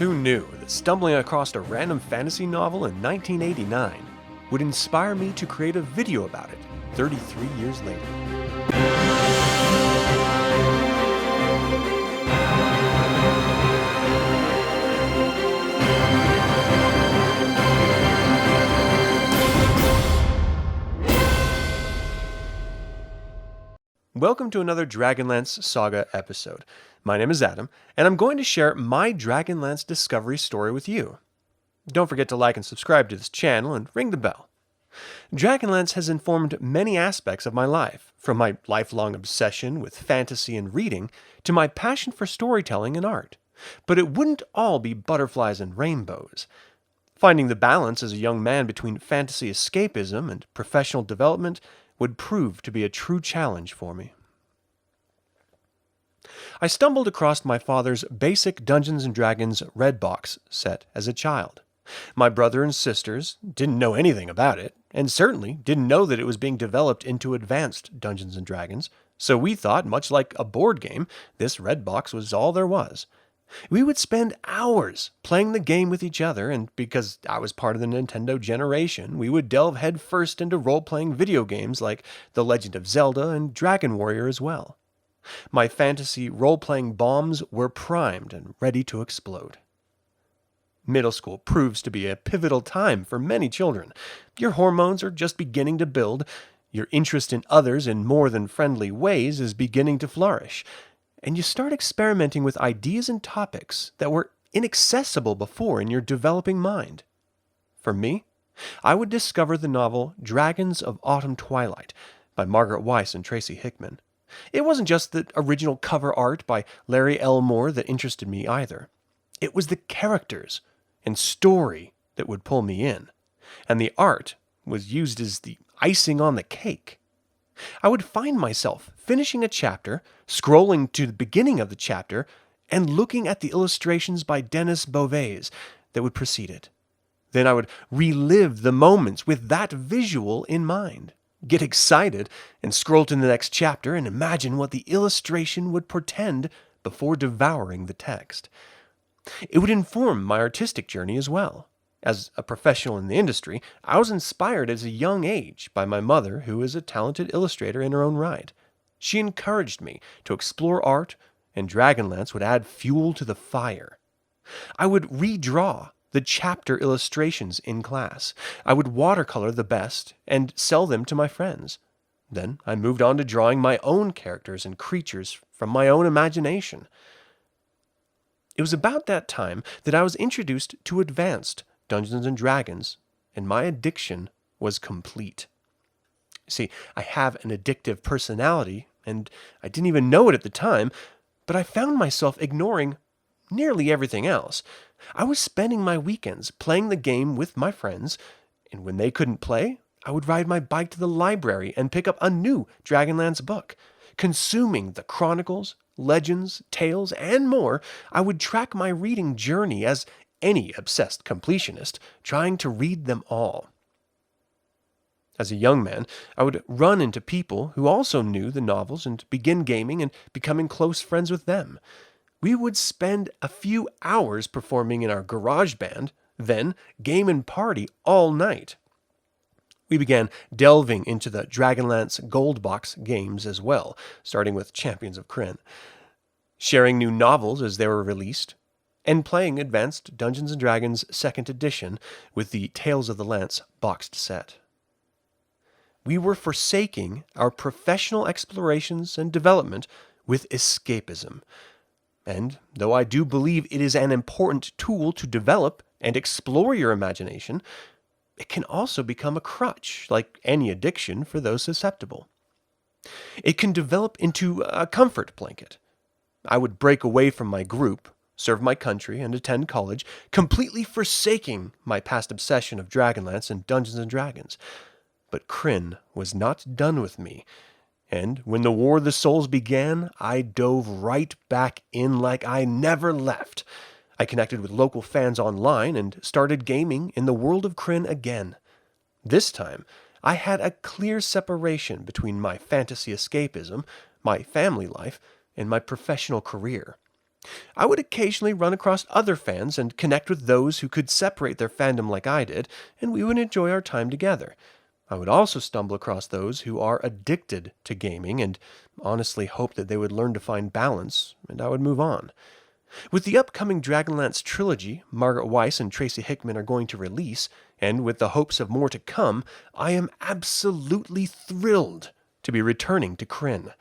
Who knew that stumbling across a random fantasy novel in 1989 would inspire me to create a video about it 33 years later? Welcome to another DragonLance Saga episode. My name is Adam, and I'm going to share my DragonLance discovery story with you. Don't forget to like and subscribe to this channel and ring the bell. DragonLance has informed many aspects of my life, from my lifelong obsession with fantasy and reading to my passion for storytelling and art. But it wouldn't all be butterflies and rainbows. Finding the balance as a young man between fantasy escapism and professional development would prove to be a true challenge for me. I stumbled across my father's basic Dungeons & Dragons Red Box set as a child. My brother and sisters didn't know anything about it, and certainly didn't know that it was being developed into advanced Dungeons & Dragons, so we thought, much like a board game, this Red Box was all there was. We would spend hours playing the game with each other, and because I was part of the Nintendo generation, we would delve headfirst into role-playing video games like The Legend of Zelda and Dragon Warrior as well. My fantasy role-playing bombs were primed and ready to explode. Middle school proves to be a pivotal time for many children. Your hormones are just beginning to build, your interest in others in more than friendly ways is beginning to flourish, and you start experimenting with ideas and topics that were inaccessible before in your developing mind. For me, I would discover the novel Dragons of Autumn Twilight by Margaret Weis and Tracy Hickman. It wasn't just the original cover art by Larry Elmore that interested me either. It was the characters and story that would pull me in, and the art was used as the icing on the cake. I would find myself finishing a chapter, scrolling to the beginning of the chapter, and looking at the illustrations by Denis Beauvais that would precede it. Then I would relive the moments with that visual in mind, get excited, and scroll to the next chapter and imagine what the illustration would portend before devouring the text. It would inform my artistic journey as well. As a professional in the industry, I was inspired at a young age by my mother, who is a talented illustrator in her own right. She encouraged me to explore art, and Dragonlance would add fuel to the fire. I would redraw the chapter illustrations in class. I would watercolor the best and sell them to my friends. Then I moved on to drawing my own characters and creatures from my own imagination. It was about that time that I was introduced to advanced Dungeons & Dragons, and my addiction was complete. See, I have an addictive personality, and I didn't even know it at the time, but I found myself ignoring nearly everything else. I was spending my weekends playing the game with my friends, and when they couldn't play, I would ride my bike to the library and pick up a new Dragonlance book. Consuming the chronicles, legends, tales, and more, I would track my reading journey as any obsessed completionist, trying to read them all. As a young man, I would run into people who also knew the novels and begin gaming and becoming close friends with them. We would spend a few hours performing in our garage band, then game and party all night. We began delving into the Dragonlance Gold Box games as well, starting with Champions of Krynn, sharing new novels as they were released, and playing Advanced Dungeons & Dragons 2nd Edition with the Tales of the Lance boxed set. We were forsaking our professional explorations and development with escapism. And though I do believe it is an important tool to develop and explore your imagination, it can also become a crutch, like any addiction for those susceptible. It can develop into a comfort blanket. I would break away from my group, serve my country, and attend college, completely forsaking my past obsession of Dragonlance and Dungeons & Dragons. But Krynn was not done with me, and when the War of the Souls began, I dove right back in like I never left. I connected with local fans online and started gaming in the world of Krynn again. This time, I had a clear separation between my fantasy escapism, my family life, and my professional career. I would occasionally run across other fans and connect with those who could separate their fandom like I did, and we would enjoy our time together. I would also stumble across those who are addicted to gaming and honestly hope that they would learn to find balance, and I would move on. With the upcoming Dragonlance trilogy Margaret Weiss and Tracy Hickman are going to release, and with the hopes of more to come, I am absolutely thrilled to be returning to Krynn.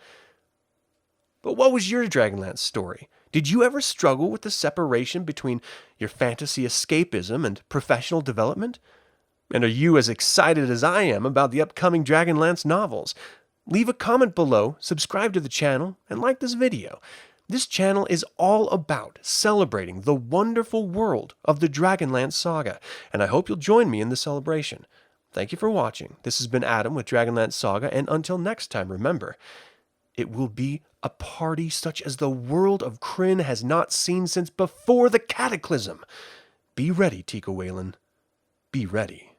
But what was your Dragonlance story? Did you ever struggle with the separation between your fantasy escapism and professional development? And are you as excited as I am about the upcoming Dragonlance novels? Leave a comment below, subscribe to the channel, and like this video. This channel is all about celebrating the wonderful world of the Dragonlance Saga, and I hope you'll join me in the celebration. Thank you for watching. This has been Adam with Dragonlance Saga, and until next time, remember, it will be a party such as the world of Krynn has not seen since before the Cataclysm. Be ready, Tika Whalen. Be ready.